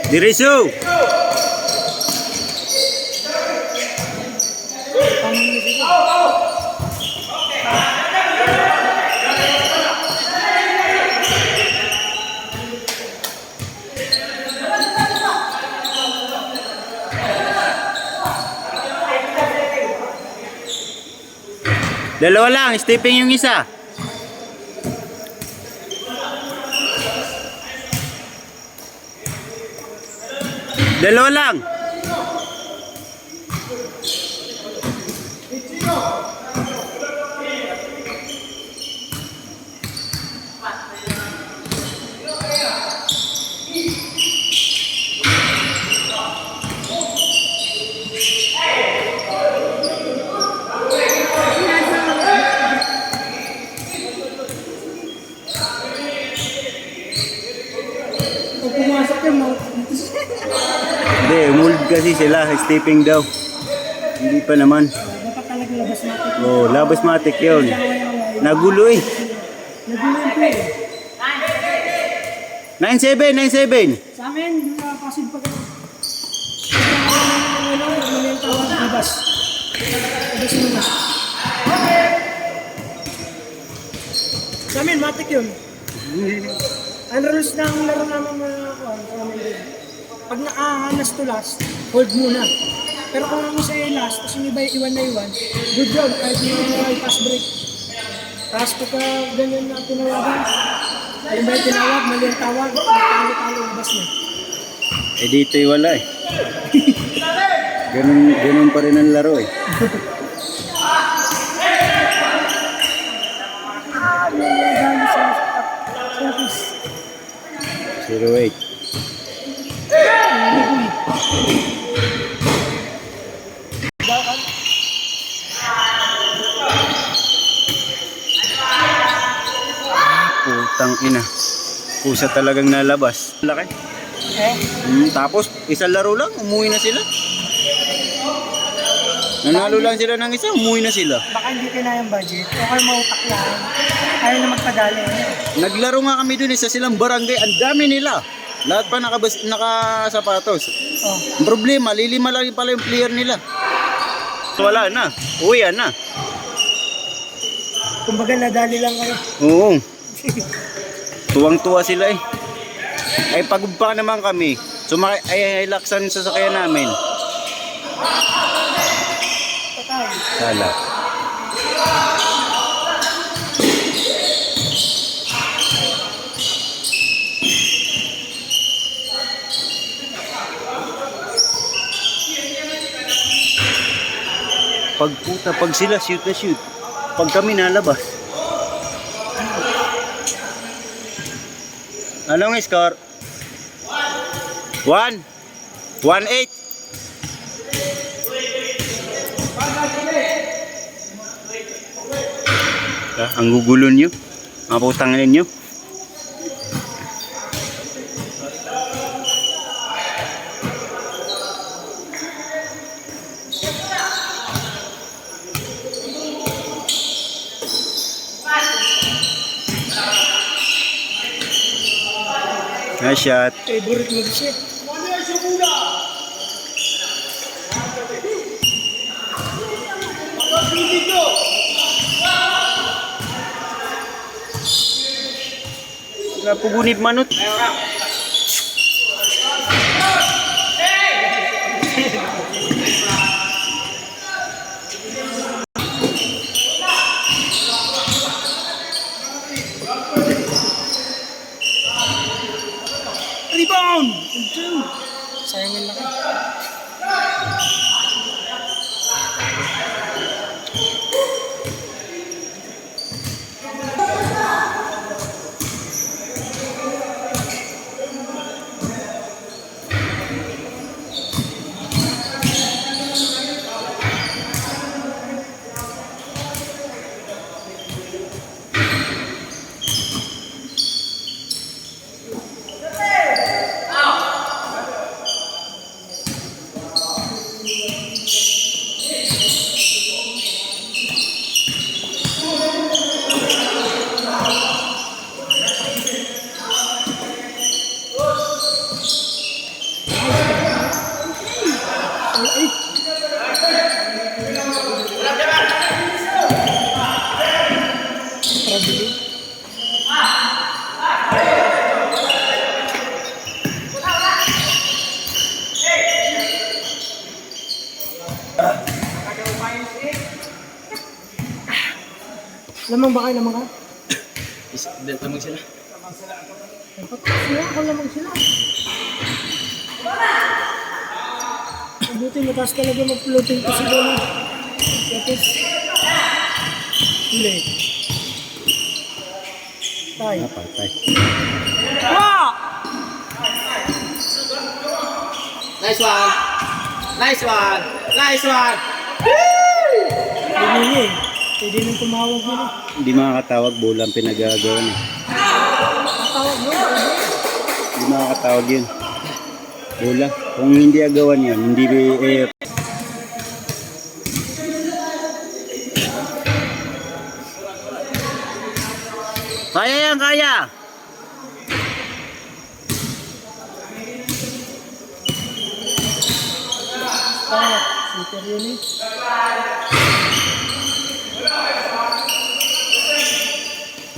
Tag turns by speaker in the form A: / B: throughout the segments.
A: Dirisu. Dalawa lang, stepping yung isa. Dalawa lang.
B: Pag pumasok yung mga
A: Hindi, umulit kasi sila, stepping daw. Hindi pa naman.
B: dapat talaga labas natin.
A: Oh, labas matik yun. Nagulo eh.
B: Nagulo po eh.
A: 9-7, 9-7.
B: Sa amin, pasid pa kayo. Mali ang tawag, labas. Labas muna. Sa amin, matik yun. Ang rules ng laro namin mga pag nakahanas to last, hold muna. Pero kung ang isa yung last, tapos yung iba iwan na iwan, good job, kahit yung pass break. Tapos pagka ganyan na tinawagan, yung ba yung tinawag, mali ang tawag, talo-talo, labas na.
A: Eh dito wala eh. Ganun pa rin ang laro eh.
B: Gano sa office.
A: 0-8. Putang ina. Pusa talagang nalabas. Laki. Tapos isang laro lang, umuwi na sila. Nanalo lang sila ng isa, umuwi na sila.
B: Baka hindi kinayang budget, o kaya mautak lang. Ayaw na magpadali.
A: Naglaro nga kami dun, isa silang barangay, ang dami nila. Lahat pa nakasapatos.
B: Oh.
A: Ang problema, lilima lang pala yung player nila. Wala na, uwian na.
B: Kumbaga nadali lang kayo.
A: Oo. Tuwang-tuwa sila eh. Ay pagod pa naman kami. Sumakay, ay laksan sa sakyan namin.
B: Patay.
A: Sala. Pag sila shoot na shoot. Pag kami nalabas. Anong score? 1-8. Ang gugulo nyo. Mga putang ninyo. Nice shot.
B: Favorite mo siya.
A: Napugunit manot.
B: Rebound! Sayangin lang. Lamang ba kayo? Lamang ka?
C: Lamang sila.
B: Patakas na ako lamang sila. Mabuti mataas talaga mag-floating ko siguro. Tapos, huli. Tay.
A: Patay.
B: Wow!
C: Nice one! Nice one! Nice one!
B: Hindi niya eh. Pwede nang tumawag mo na.
A: Hindi makakatawag, bola ang pinagagawa niya.
B: Tatawag mo? Pwede.
A: Hindi makakatawag yun. Bola. Kung hindi agawan yun, hindi kaya yan, kaya!
B: Super yun eh.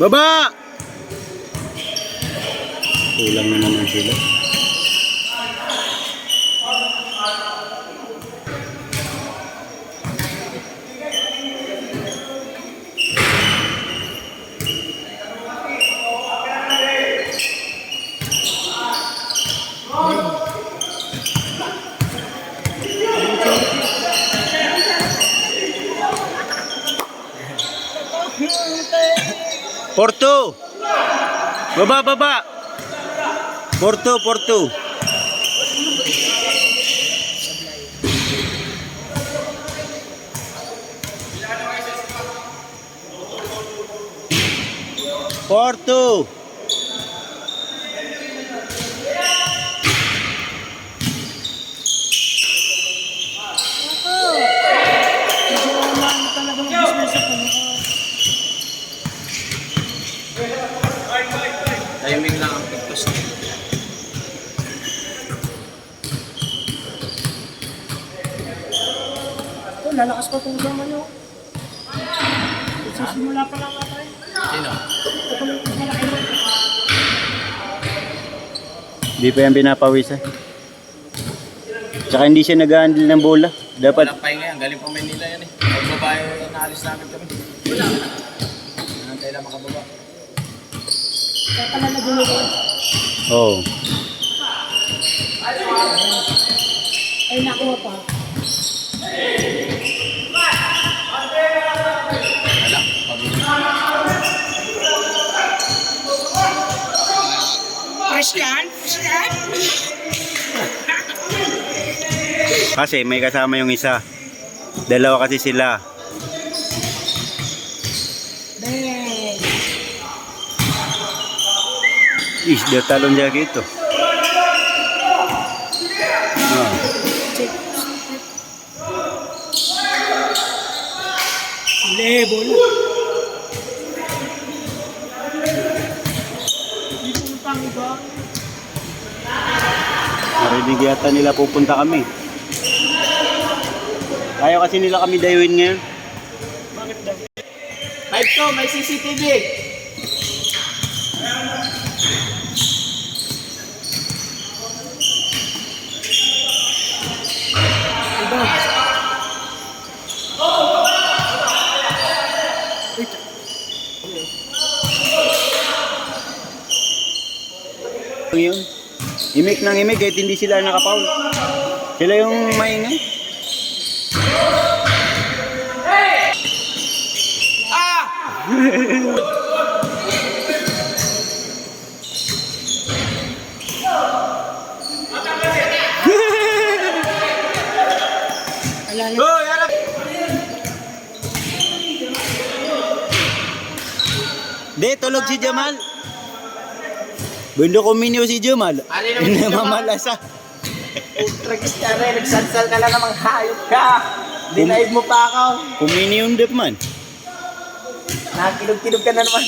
A: Baba! Kulang na naman sila. Porto! Baba, baba! Porto, Porto! Porto!
B: Medyo naman talaga mag-business ako.
C: Timing lang ang pagpas.
B: Ito, lalakas pa itong sama nyo. Sisimula pa lang natin.
C: Sino?
B: Ito yung malaki mo.
A: Hindi pa yan pinapawisan. Tsaka hindi siya nag-handle ng bola. Dapat
C: Walang pahinga yan. Galing pa Manila yan eh. Pagbabae, naalis namin kami. Nantay lang makababa.
B: Kaya pala nagulo ko.
A: oh.
B: Ay, nakuha pa.
C: Wala. Pagbabae.
B: Fresh yan? Fresh yan?
A: Kasi may kasama yung isa. Dalawa kasi sila.
B: Bang!
A: Isda talon siya gitu. Ah.
B: Check. Huli, bola. Hindi pumunta ang iba.
A: Narinig yata nila pupunta kami. Ayaw kasi nila kami dayuin ngayon.
B: Bakit daw?
C: 5 to, may CCTV.
B: Iba. Wait.
A: Yun. Imik ng imik kahit hindi sila nakapaul. Sila yung maingay.
B: Alala.
C: Hoy, ano?
A: Di, tulog si Jamal. Bundo kuminyo si Jamal.
C: Ano naman si Jamal?
A: Namamalasa.
C: Tragis ka rin, nagsansal ka lang namang hayop ka. Dinaig mo pa ako.
A: Kuminyo yung dip man.
C: Nakakilog-kilog ka na naman.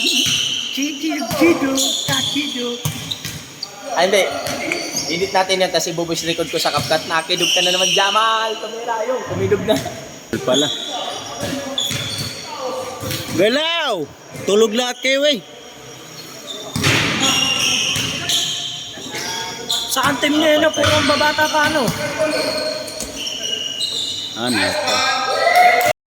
B: Chidog, kakidog.
C: Ay, hindi. Edit natin yan, tapos ibubush record ko sa CapCut. Nakakilog ka na naman, Jamal. Kamera yun, kumilog na.
A: Pala. Galaw! Tulog lahat kayo eh.
B: Sa team niya na puro ang babata pa ano?
A: Ano?